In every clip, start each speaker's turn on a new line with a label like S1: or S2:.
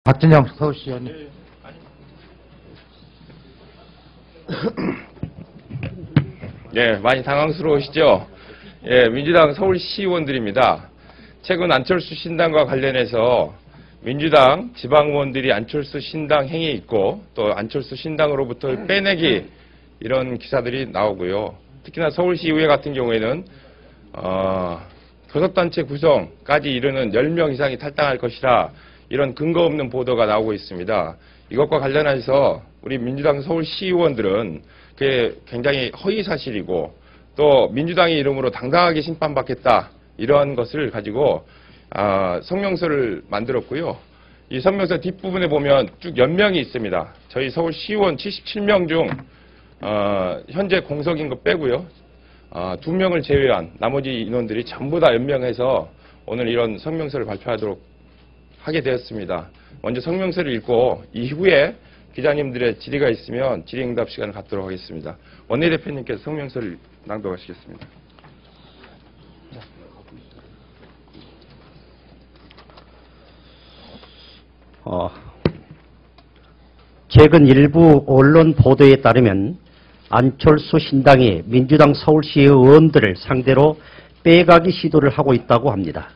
S1: 박진영 서울시 의원님.
S2: 예, 많이 당황스러우시죠? 예, 민주당 서울시의원들입니다. 최근 안철수 신당과 관련해서 민주당 지방의원들이 안철수 신당 행위에 있고 또 안철수 신당으로부터 빼내기 이런 기사들이 나오고요. 특히나 서울시의회 같은 경우에는 교섭단체 구성까지 이르는 10명 이상이 탈당할 것이라 이런 근거 없는 보도가 나오고 있습니다. 이것과 관련해서 우리 민주당 서울시의원들은 그게 굉장히 허위사실이고 또 민주당의 이름으로 당당하게 심판받겠다 이런 것을 가지고 성명서를 만들었고요. 이 성명서 뒷부분에 보면 쭉 연명이 있습니다. 저희 서울시의원 77명 중 현재 공석인 거 빼고요. 2명을 제외한 나머지 인원들이 전부 다 연명해서 오늘 이런 성명서를 발표하도록 하게 되었습니다. 먼저 성명서를 읽고 이후에 기자님들의 질의가 있으면 질의응답 시간을 갖도록 하겠습니다. 원내대표님께서 성명서를 낭독하시겠습니다.
S3: 최근 일부 언론 보도에 따르면 안철수 신당이 민주당 서울시 의원들을 상대로 빼가기 시도를 하고 있다고 합니다.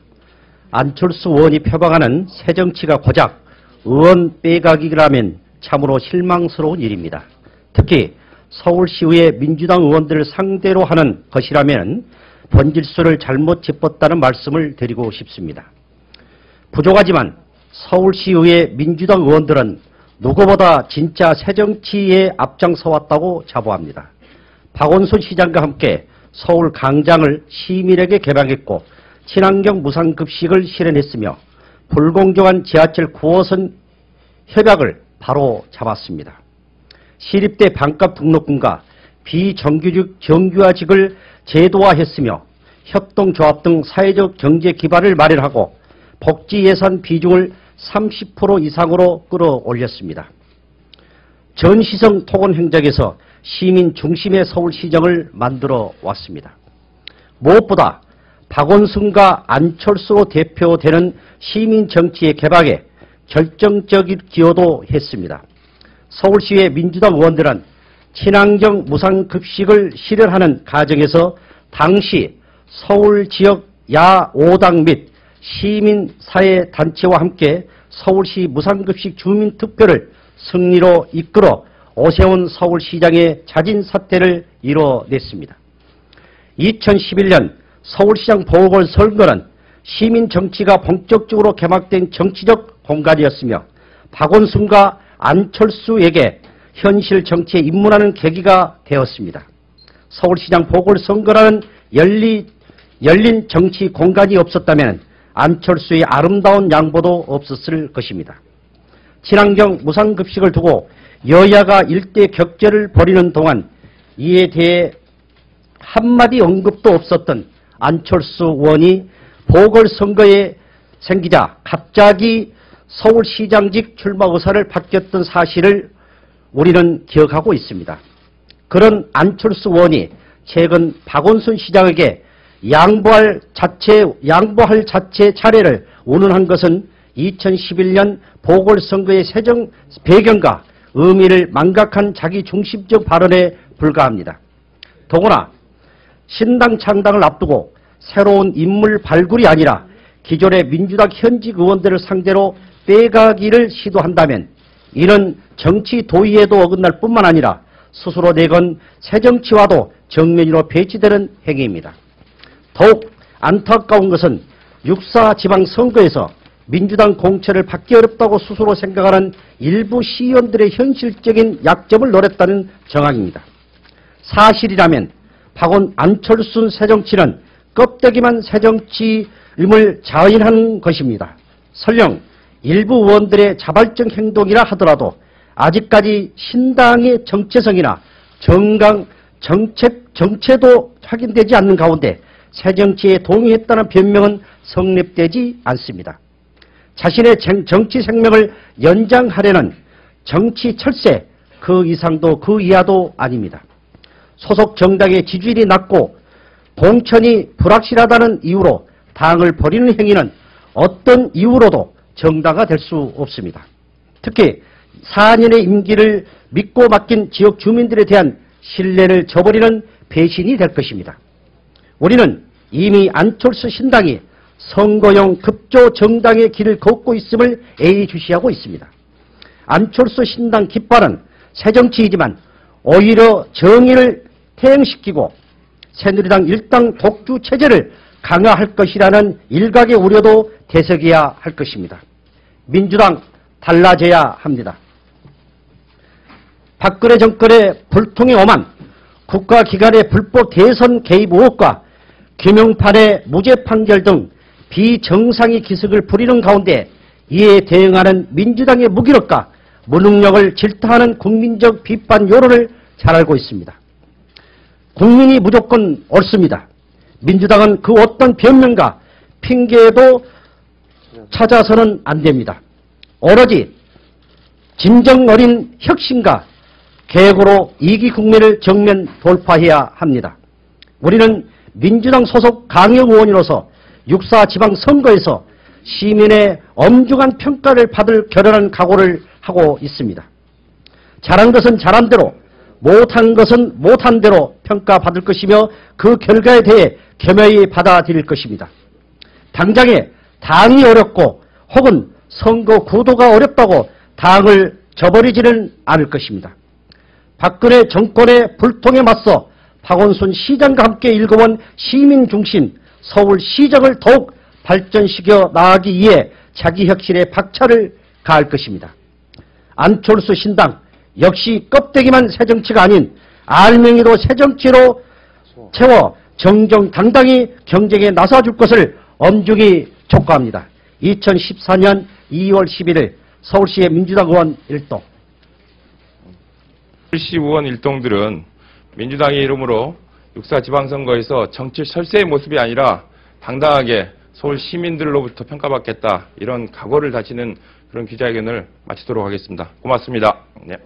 S3: 안철수 의원이 표방하는 새정치가 고작 의원 빼가기라면 참으로 실망스러운 일입니다. 특히 서울시의회 민주당 의원들을 상대로 하는 것이라면 본질수를 잘못 짚었다는 말씀을 드리고 싶습니다. 부족하지만 서울시의회 민주당 의원들은 누구보다 진짜 새정치에 앞장서 왔다고 자부합니다. 박원순 시장과 함께 서울 강장을 시민에게 개방했고 친환경 무상급식을 실현했으며 불공정한 지하철 9호선 협약을 바로 잡았습니다. 시립대 반값 등록금과 비정규직 정규화직을 제도화했으며 협동조합 등 사회적 경제 기반을 마련하고 복지 예산 비중을 30% 이상으로 끌어올렸습니다. 전시성 토건 행적에서 시민 중심의 서울시정을 만들어 왔습니다. 무엇보다 박원순과 안철수로 대표되는 시민 정치의 개방에 결정적인 기여도 했습니다. 서울시의 민주당 의원들은 친환경 무상급식을 실현하는 과정에서 당시 서울 지역 야5당 및 시민사회단체와 함께 서울시 무상급식 주민투표를 승리로 이끌어 오세훈 서울시장의 자진 사퇴를 이뤄냈습니다. 2011년 서울시장 보궐선거는 시민정치가 본격적으로 개막된 정치적 공간이었으며 박원순과 안철수에게 현실 정치에 입문하는 계기가 되었습니다. 서울시장 보궐선거라는 열린 정치 공간이 없었다면 안철수의 아름다운 양보도 없었을 것입니다. 친환경 무상급식을 두고 여야가 일대 격전을 벌이는 동안 이에 대해 한마디 언급도 없었던 안철수 의원이 보궐선거에 생기자 갑자기 서울시장직 출마 의사를 밝혔던 사실을 우리는 기억하고 있습니다. 그런 안철수 의원이 최근 박원순 시장에게 양보할 자체 차례를 운운한 것은 2011년 보궐선거의 세정 배경과 의미를 망각한 자기중심적 발언에 불과합니다. 더구나 신당 창당을 앞두고 새로운 인물 발굴이 아니라 기존의 민주당 현직 의원들을 상대로 빼가기를 시도한다면 이는 정치 도의에도 어긋날 뿐만 아니라 스스로 내건 새정치와도 정면으로 배치되는 행위입니다. 더욱 안타까운 것은 6.4 지방선거에서 민주당 공천을 받기 어렵다고 스스로 생각하는 일부 시의원들의 현실적인 약점을 노렸다는 정황입니다. 사실이라면 안철수 새정치는 껍데기만 새정치임을 자인하는 것입니다. 설령 일부 의원들의 자발적 행동이라 하더라도 아직까지 신당의 정체성이나 정체도 확인되지 않는 가운데 새정치에 동의했다는 변명은 성립되지 않습니다. 자신의 정치 생명을 연장하려는 정치 철새 그 이상도 그 이하도 아닙니다. 소속 정당의 지지율이 낮고 공천이 불확실하다는 이유로 당을 버리는 행위는 어떤 이유로도 정당화될 수 없습니다. 특히 4년의 임기를 믿고 맡긴 지역 주민들에 대한 신뢰를 저버리는 배신이 될 것입니다. 우리는 이미 안철수 신당이 선거용 급조 정당의 길을 걷고 있음을 예의주시하고 있습니다. 안철수 신당 깃발은 새정치이지만 오히려 정의를 퇴행시키고 새누리당 일당 독주 체제를 강화할 것이라는 일각의 우려도 되새겨야 할 것입니다. 민주당 달라져야 합니다. 박근혜 정권의 불통의 오만, 국가기관의 불법 대선 개입 의혹과 김용판의 무죄 판결 등 비정상의 기승을 부리는 가운데 이에 대응하는 민주당의 무기력과 무능력을 질타하는 국민적 비판 여론을 잘 알고 있습니다. 국민이 무조건 옳습니다. 민주당은 그 어떤 변명과 핑계에도 찾아서는 안 됩니다. 오로지 진정 어린 혁신과 계획으로 이기 국면을 정면 돌파해야 합니다. 우리는 민주당 소속 강력 의원으로서 6.4 지방선거에서 시민의 엄중한 평가를 받을 결연한 각오를 하고 있습니다. 잘한 것은 잘한 대로, 못한 것은 못한 대로 평가받을 것이며 그 결과에 대해 겸허히 받아들일 것입니다. 당장에 당이 어렵고 혹은 선거 구도가 어렵다고 당을 저버리지는 않을 것입니다. 박근혜 정권의 불통에 맞서 박원순 시장과 함께 일궈온 시민 중심 서울시정을 더욱 발전시켜 나가기 위해 자기 혁신에 박차를 가할 것입니다. 안철수 신당 역시 껍데기만 새정치가 아닌 알맹이도 새정치로 채워 정정당당히 경쟁에 나서줄 것을 엄중히 촉구합니다. 2014년 2월 11일 서울시의 민주당 의원 일동.
S2: 서울시 의원 일동들은 민주당의 이름으로 6.4 지방선거에서 정치 철새의 모습이 아니라 당당하게 서울 시민들로부터 평가받겠다, 이런 각오를 다지는 그런 기자회견을 마치도록 하겠습니다. 고맙습니다. 네.